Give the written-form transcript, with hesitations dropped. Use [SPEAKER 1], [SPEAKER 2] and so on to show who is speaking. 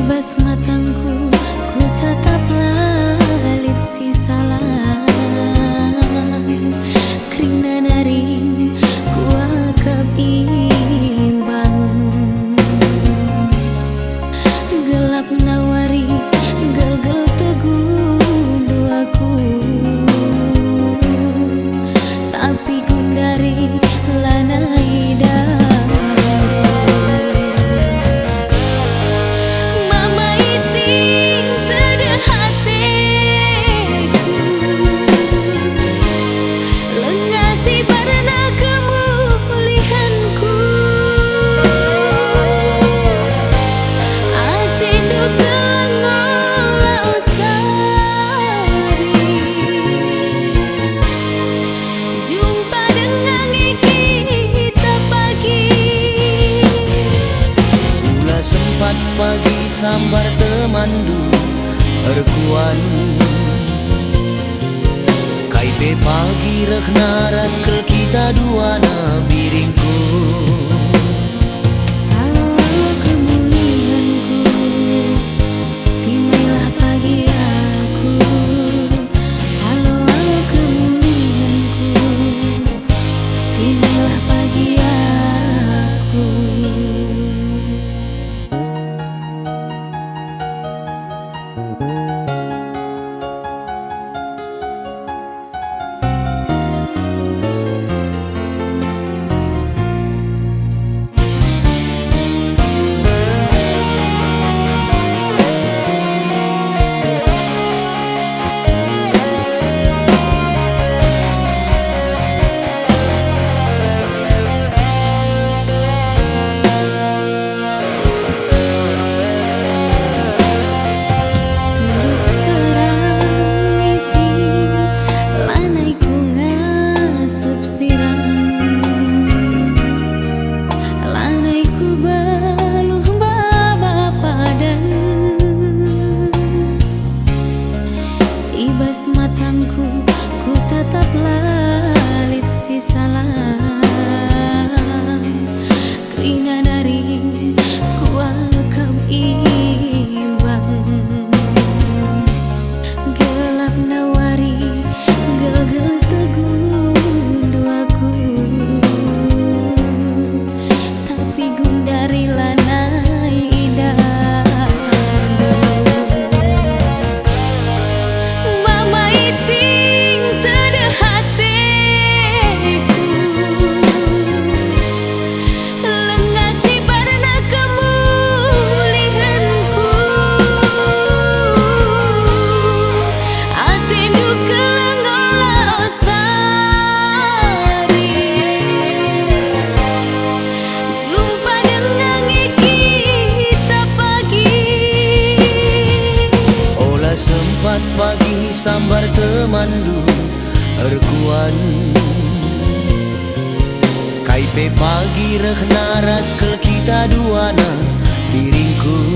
[SPEAKER 1] Ibas matangku, ku tatap lalit si salam. Krina naring ku akap imbang. Gelap nawari, gel-gel teguh doaku. Tapi gundari lanai dah.
[SPEAKER 2] Pagi sambar temandu erkuan Kaipe pagi rekna raskel kita dua na biringku.
[SPEAKER 1] Halo kemuliaanku, timailah pagi aku. Halo kemuliaanku, timailah pagi aku. Ibas matangku, ku tatap lalit si salam. Krina naring ku akam imbang. Gelap nawari, gel-gel teguh doaku. Tapi gundari lanai indah.
[SPEAKER 2] Sempat pagi sambar temandu erkuan Kaipe pagi rekna raskel kita dua na biringku.